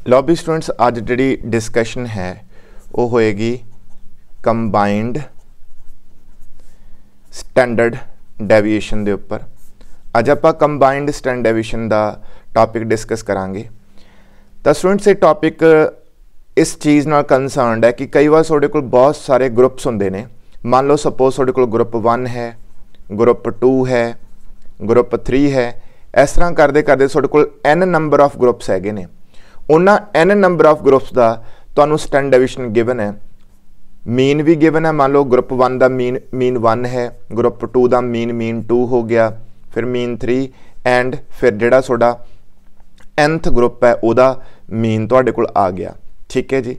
लो भी स्टूडेंट्स अज जी डिस्कशन है वो होएगी कंबाइंड स्टैंडर्ड डेविएशन के उपर। अज आप कंबाइंड स्टैंडर्ड डेविएशन का टॉपिक डिस्कस करांगे। तो स्टूडेंट्स ये टॉपिक इस चीज़ नाल कंसर्नड है कि कई बार तुहाडे कोल बहुत सारे ग्रुप्स होंदे ने। मान लो सपोज तुहाडे कोल ग्रुप 1 है, ग्रुप 2 है, ग्रुप 3 है। इस तरह करते करते तुहाडे कोल n नंबर ऑफ ग्रुप्स हैगे ने। उन्होंने n नंबर ऑफ ग्रुप्स का तुहानू स्टैंडर्ड डेविएशन गिवन है, मीन भी गिवन है। मान लो ग्रुप 1 का मीन 1 है, ग्रुप 2 का मीन 2 हो गया, फिर मीन 3 एंड फिर जिहड़ा तुहाडा nth ग्रुप है उहदा मीन तुहाडे कोल आ गया। ठीक है जी।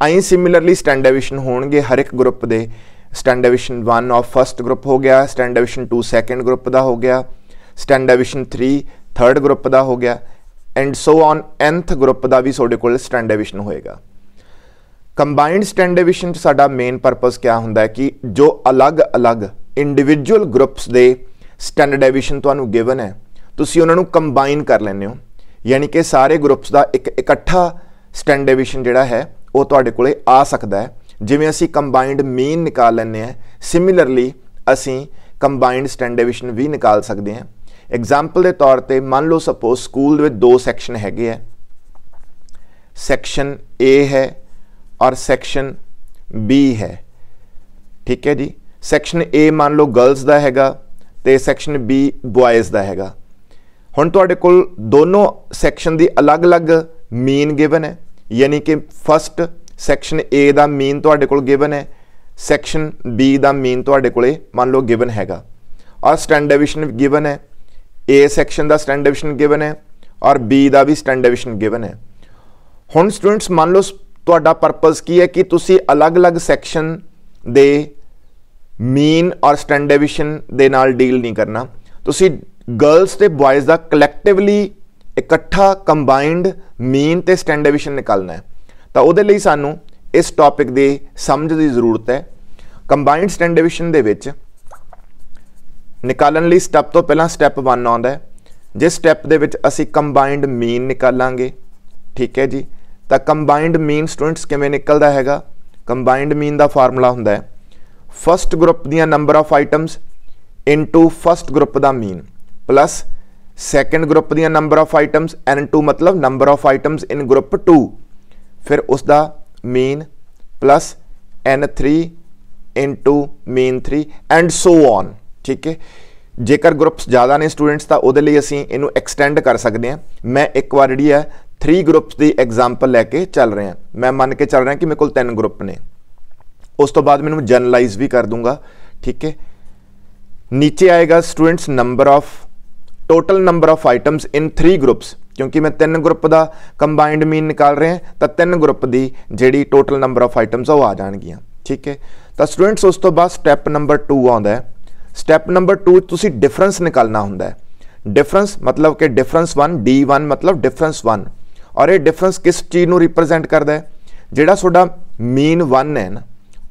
आई सिमिलरली स्टैंडर्ड डेविएशन होणगे हर एक ग्रुप के। Standard deviation 1 of first group हो गया, स्टैंडर्ड डेविएशन 2 सैकेंड ग्रुप का हो गया, स्टैंडर्ड डेविएशन 3 थर्ड ग्रुप का हो गया and so on nth group का भी तुहाडे कोल स्टैंडर्ड डेविएशन होएगा। कंबाइंड स्टैंडर्ड डेविएशन साडा मेन परपज़ क्या हुंदा है कि जो अलग अलग individual groups they standard deviation तुहानू गिवन है, तुसीं उन्हां नू कंबाइन कर लैंदे हो, यानी कि सारे ग्रुप्स का एक इकट्ठा स्टैंडर्ड डेविएशन जिहड़ा है वो तुहाडे कोले आ सकदा है। जिवें असीं कंबाइंड मीन निकाल लैंदे हैं, सिमिलरली असीं कंबाइंड स्टैंडर्ड डेविएशन भी निकाल सकते हैं। एग्जाम्पल के तौर पर मान लो सपोज स्कूल में 2 सैक्शन है, सैक्शन ए है और सैक्शन बी है। ठीक है जी। सैक्शन ए मान लो गर्ल्स का हैगा ते सैक्शन बी बॉयज़ का हैगा। हुण तुहाडे कोल दोनों सैक्शन की अलग अलग मीन गिवन है, यानी कि फस्ट सैक्शन ए का मीन तुहाडे कोल गिवन है, सैक्शन बी का मीन तुहाडे कोले मान लो गिवन हैगा और स्टैंडर्ड डेविएशन गिवन है। ए सैक्शन का स्टैंडर्ड डेविएशन गिवन है और बी का भी स्टैंडर्ड डेविएशन गिवन है। हुण स्टूडेंट्स मान लो तुहाडा परपज़ की है कि तुसी अलग अलग सैक्शन दे मीन और स्टैंडर्ड डेविएशन दे नाल डील नहीं करना, तुसी गर्ल्स ते बॉयज़ का कलैक्टिवली इकट्ठा कंबाइंड मीन ते स्टैंडर्ड डेविएशन निकालना है। तो उहदे लई सानू इस टॉपिक की समझ की जरूरत है। कंबाइंड स्टैंडर्ड डेविएशन दे विच निकालन लई स्टैप तो पहला स्टैप 1 आउंदा है, जिस स्टैप दे विच असी कंबाइंड मीन निकालांगे। ठीक है जी। तो कंबाइंड मीन स्टूडेंट्स किवें निकलदा हैगा? कंबाइंड मीन का फार्मूला हुंदा है फस्ट ग्रुप दियां number of items into first group का मीन प्लस सैकेंड ग्रुप दियां नंबर ऑफ आइटम्स n2 मतलब number of items in group 2 फिर उसका mean plus n3 into mean 3 and so on. ठीक है। जेकर ग्रुप्स ज़्यादा ने स्टूडेंट्स तो वो असी इनू एक्सटेंड कर सकते हैं। मैं एक बार जी है 3 ग्रुप्स की एग्जाम्पल लैके चल रहे हैं। मैं मन के चल रहा कि मेरे को 3 ग्रुप ने, उस तो बाद मैंने जनरलाइज भी कर दूंगा। ठीक है। नीचे आएगा students number of total number of items in 3 groups, क्योंकि मैं 3 ग्रुप का कंबाइंड मीन निकाल रहे हैं तो 3 ग्रुप की जी टोटल नंबर ऑफ आइटम्स वो आ जाएगियाँ। ठीक है। तो स्टूडेंट्स उस तो बाद स्टैप नंबर 2 आता है। स्टैप नंबर 2 तुसी डिफरेंस निकालना होंदा है। डिफरेंस मतलब कि डिफरेंस 1 D1 मतलब डिफरेंस 1, और ये डिफरेंस किस चीज़ को रिप्रजेंट करता है? जिहड़ा तुहाडा मीन 1 है ना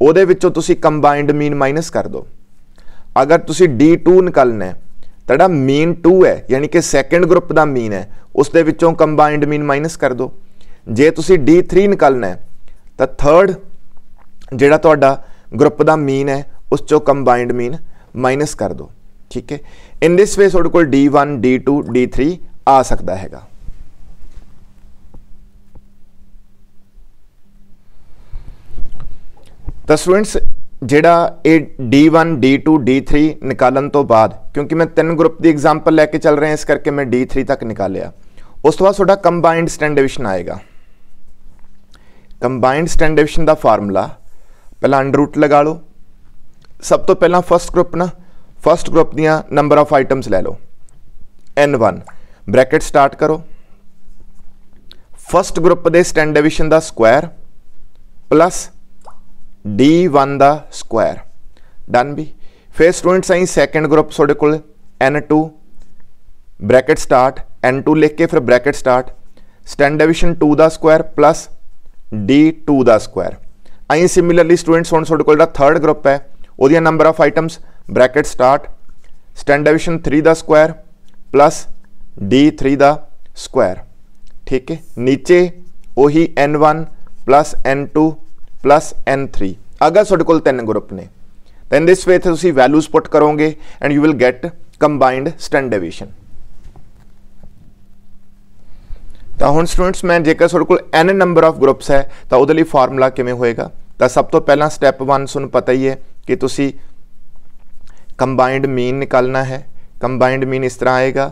उहदे विचों तुसी कंबाइंड मीन माइनस कर दो। अगर तुसी D2 निकालना है तो मीन 2 है यानी कि सैकेंड ग्रुप का मीन है, उस दे विचों कंबाइंड मीन माइनस कर दो। जे तुसी D3 निकालना है तो थर्ड जिहड़ा तुहाडा ग्रुप का मीन है उस चों कंबाइंड मीन माइनस कर दो। ठीक है। इन दिस वे तुहाडे कोल D1 D2 D3 आ सकता हैगा। तो स्टूडेंट्स जिहड़ा ये D1 D2 D3 निकालन तो बाद, क्योंकि मैं 3 ग्रुप की एग्जाम्पल लैके चल रहे हैं इस करके मैं D3 तक निकालिया। उस तो बाद तुहाडा कंबाइंड स्टैंडर्ड डेविएशन आएगा। कंबाइंड स्टैंडर्ड डेविएशन का फार्मूला पहला अंडर रूट लगा लो। सब तो पहला फस्ट ग्रुप ना, फस्ट ग्रुप दियां नंबर ऑफ आइटम्स ले लो n1 ब्रैकेट स्टार्ट करो। फस्ट ग्रुप के स्टैंडर्ड डेविएशन का स्क्वायर प्लस D1 का स्क्वायर डन भी। फिर स्टूडेंट्स आई सैकेंड ग्रुप तुहाडे कोल n2 ब्रैकेट स्टार्ट n2 लिख के फिर ब्रैकेट स्टार्ट स्टैंडर्ड डेविएशन 2 का स्क्वायर प्लस D2 का स्क्वायर। आई सिमिलरली स्टूडेंट्स हुण तुहाडे कोल थर्ड ग्रुप है उहदियां number of items bracket start standard deviation 3 का स्क्वायर प्लस D3 का स्क्वायर। ठीक है। नीचे ਉਹੀ N1 plus N2 plus N3 अगर तुहाडे कोल 3 ग्रुप ने तो इन दिस वे तुसीं वैल्यूज पुट करोगे and you will get combined standard deviation. तो हुण स्टूडेंट्स मैं जेकर तुहाडे कोल n नंबर ऑफ ग्रुप्स है तो उहदे लई फार्मूला किवें होएगा। तो सब तो पहला स्टैप 1 तुहानूं पता ही है कि तुसीं कंबाइंड मीन निकालना है। कंबाइंड मीन इस तरह आएगा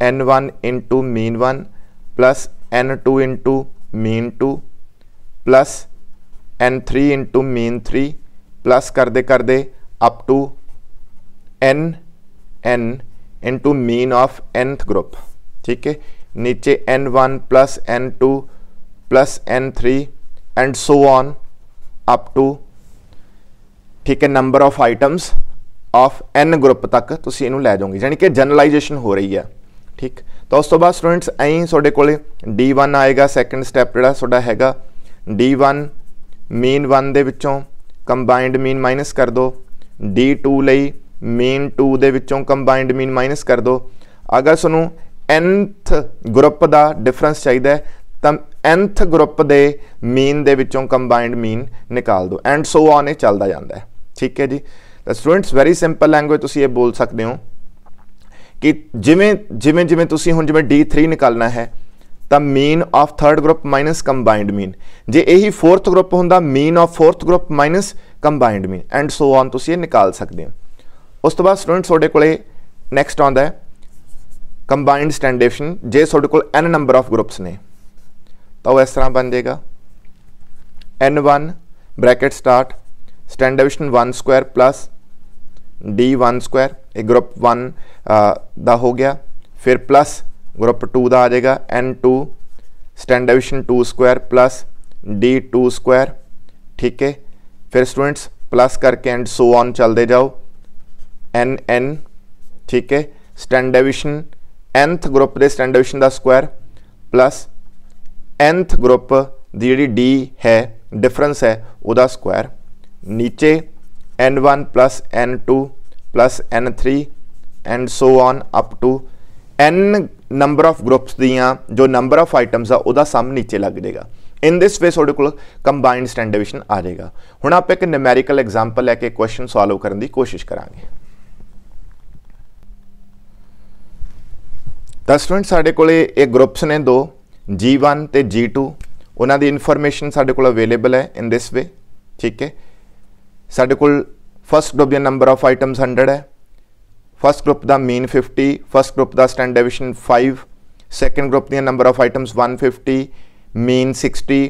N1 into mean 1 plus N2 into mean 2 plus N3 into mean 3 plus करदे up to N into mean of nth group. ठीक है, नीचे N1 plus N2 plus N3 and so on up to, ठीक है, number of items of n group तक तुसीं इहनूं लै जाओगे, यानी कि जनरलाइजेशन हो रही है। ठीक, तो उस तो बाद स्टूडेंट्स ऐं तुहाडे कोले D1 आएगा। सैकेंड स्टैप जिहड़ा तुहाडा हैगा D1 मीन 1 दे विचों कंबाइंड मीन माइनस कर दो, D2 लई मीन 2 दे विचों कंबाइंड मीन माइनस कर दो। अगर तुहानूं nth ग्रुप का डिफरेंस चाहिए तो nth ग्रुप के मीन दे विचों कंबाइंड मीन निकाल दो एंड सो ऑन, चलता जाता है। ठीक है जी, तो स्टूडेंट्स वेरी सिंपल लैंग्वेज तुसीं ये बोल सकते हो कि जिमें जिमें जिमें तुसीं हुण जिमें D3 निकालना है तो mean of third group minus combined mean, जे यही फोर्थ ग्रुप हुंदा mean of fourth group minus combined mean and so on तुसीं ये निकाल सकते हो। उस तो बाद स्टूडेंट्स तुहाडे कोले नैक्सट आउंदा है कंबाइंड स्टैंडर्ड डेविएशन। जे तुहाडे कोल n नंबर ऑफ ग्रुप्स ने तो इस तरह बन जाएगा N1 bracket start standard deviation 1 square plus D1 square, एक ग्रुप 1 दा हो गया, फिर प्लस ग्रुप 2 दा आ जाएगा N2 standard deviation 2 square plus D2 square. ठीक है, फिर स्टूडेंट्स प्लस करके एंड सो ऑन चलते जाओ N। ठीक है, स्टैंडर्ड डेविएशन nth ग्रुप के स्टैंडर्ड डेविएशन का स्क्वायर प्लस nth ग्रुप की जी D है डिफरेंस है वह स्क्वायर, नीचे N1 plus N2 plus N3 and so on up to n number of groups दियाँ जो नंबर ऑफ आइटम्स आ उहदा सम नीचे लग जाएगा। इन दिस वे तुहाडे कोल कंबाइंड स्टैंडर्ड डेविएशन आ जाएगा। हुण आप एक न्यूमेरिकल एग्जाम्पल लैके क्वेश्चन सॉल्व करने की कोशिश करांगे। तो स्टूडेंट साडे कोले एक ग्रुप्स ने दो G1 ते G2, उन्हां दी इनफॉर्मेशन साडे कोल अवेलेबल है इन दिस वे। ठीक है, साडे कोल फर्स्ट ग्रुप दी नंबर ऑफ आइटम्स 100 है, फर्स्ट ग्रुप का मीन 50, फर्स्ट ग्रुप का स्टैंडर्ड डेविएशन 5, सैकेंड ग्रुप दी number of items 150, mean 60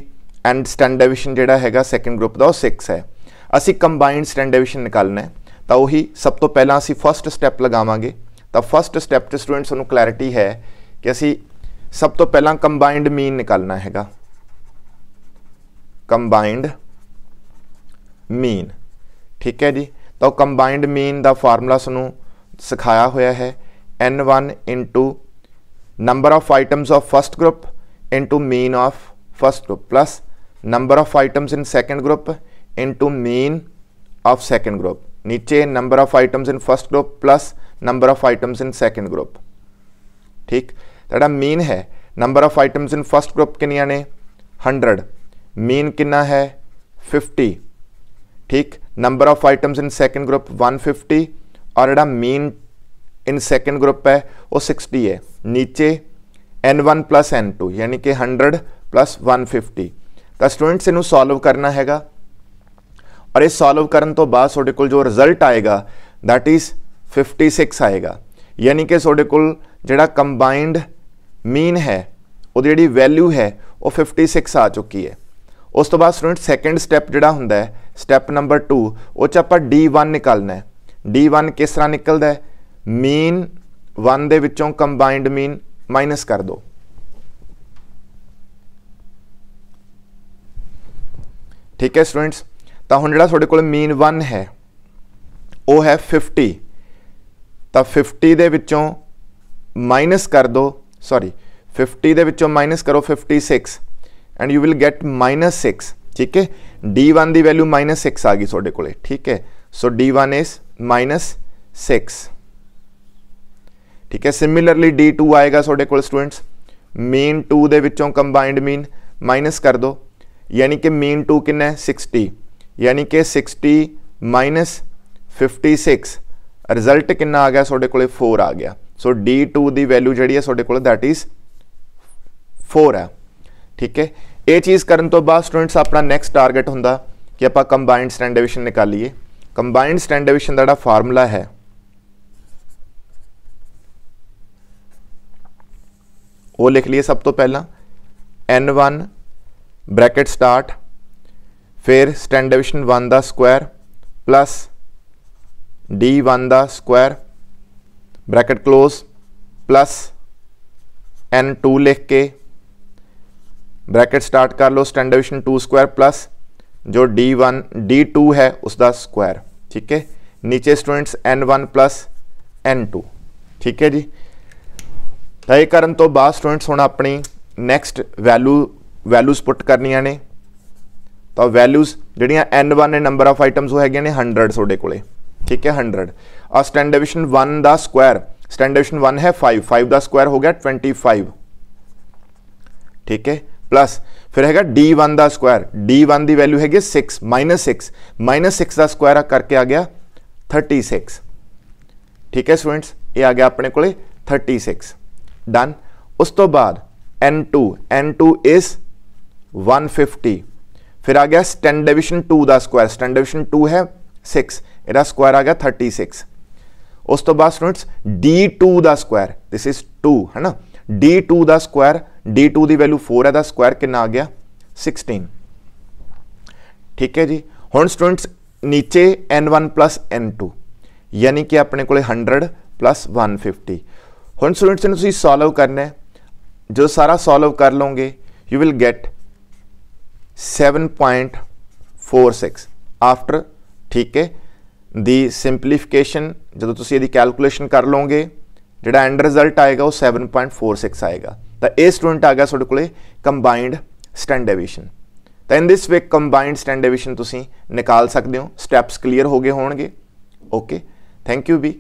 and standard deviation जिहड़ा हैगा सैकेंड ग्रुप का 6 है। असी कंबाइंड स्टैंडर्ड डेविएशन निकालना है तो वही सब तो पहला असी फर्स्ट स्टैप लगावांगे। तो फर्स्ट स्टैप तो स्टूडेंट्स नूं क्लैरिटी है कि असी सब तो पहला कंबाइंड मीन निकालना हैगा, कंबाइंड मीन। ठीक है जी, तो कंबाइंड मीन का फार्मूला सानूं सिखाया होया है N1 into number of items of first group into mean of first group plus number of items in second group into mean of second group, नीचे number of items in first group plus number of items in second group. ठीक, तो mean है number of items in first group किनिया ने 100, mean कितना है 50। ठीक, number of items in second group 150 और जो मीन इन सेकेंड ग्रुप है वो 60 है, नीचे N1 प्लस N2 यानी कि 100 प्लस 150। तो स्टूडेंट्स इनू सॉल्व करना हैगा और इस सॉल्व करने तो बाद तुहाडे कोल जो रिजल्ट आएगा दैट इज़ 56 आएगा, यानी कि तुहाडे कोल जिहड़ा कंबाइंड मीन है उहदी जिहड़ी वैल्यू है वो 56 आ चुकी है। उस तो बाद स्टूडेंट सैकेंड स्टैप जिहड़ा हुंदा है स्टैप नंबर 2 वो च आपां D1 निकालना है। D1 किस तरह निकलता है, मीन 1 दे विचों कंबाइंड मीन माइनस कर दो। ठीक है स्टूडेंट्स, तो हुण जिहड़ा तुहाडे कोल मीन 1 है वो है 50, तो 50 दे विचों माइनस कर दो, सॉरी 50 दे विचों माइनस करो 56 एंड यू विल गेट -6। ठीक है, D1 की वैल्यू -6 आ गई तुहाडे कोले। ठीक है, सो D1 इज -6। ठीक है, सिमिलरली D2 आएगा तुहाडे कोल स्टूडेंट्स मीन 2 दे विचों कंबाइंड मीन माइनस कर दो, यानी कि मीन टू कितना है 60, यानी कि 60 माइनस 56 रिजल्ट कितना आ गया तुहाडे कोले 4 आ गया। सो D2 की वैल्यू जी है तुहाडे कोले दैट इज 4 है। ठीक है, ये चीज़ करने तो बाद स्टूडेंट्स अपना नैक्सट टारगेट होंदा कि आप कंबाइंड स्टैंड डिविजन निकालीए। कंबाइंड स्टैंड डिविजन का फार्मूला है वो लिख लिए सब तो पहला N1 ब्रैकेट स्टार्ट, फिर स्टैंड डिविजन 1 का स्क्वायर प्लस D1 का square bracket close plus N2 लिख के ब्रैकेट स्टार्ट कर लो स्टैंड डिविजन 2 स्क्वायर प्लस जो D2 है उसका स्क्वायर। ठीक है, नीचे स्टूडेंट्स N1 प्लस N2। ठीक है जी, तो ये करन तो बाद स्टूडेंट्स हुण अपनी नैक्सट वैल्यूज़ पुट करनियां ने। तो वैल्यूज़ जिहड़ियां N1 ने नंबर ऑफ आइटम्स वो हैगे ने 100 तुहाडे कोले। ठीक है 100 और स्टैंड डिविजन 1 का स्क्वायर, स्टैंड डिविजन 1 है 5 का स्क्वायर हो गया 25। ठीक है, प्लस फिर है D1 का स्क्वायर, D1 की वैल्यू है 6 माइनस 6 का स्क्वायर करके आ गया 36। ठीक है स्टूडेंट्स, ये आ गया अपने को 36 डन। उस तो बाद N2 इज 150, फिर आ गया स्टैंड डिविजन 2 का स्क्वायर, स्टैंड डिविजन 2 है 6, इसका स्क्वायर आ गया 36। उस तो बाद स्टूडेंट्स D2 का स्क्वायर, दिस इज 2 है ना, D2 का स्क्वायर, D2 की वैल्यू 4 है, दा स्क्वायर कितना आ गया 16। ठीक है जी, हुण स्टूडेंट्स नीचे N1 प्लस N2 यानी कि अपने को 100 प्लस 150। हुण स्टूडेंट्स ने सॉल्व करना है, जो सारा सॉल्व कर लोगे यू विल गेट 7.46 आफ्टर। ठीक है, दी सिंपलीफिकेशन जो तुम यदि कैलकुलेशन कर लोगे जो एंड रिजल्ट आएगा वो 7.46 आएगा। तो ये स्टूडेंट आ गया तुहाडे कोले कंबाइंड स्टैंड डिविजन। तो in this way combined standard deviation तुसीं निकाल सकते हो। स्टैप्स क्लीयर हो गए होणगे। ओके, थैंक यू भी।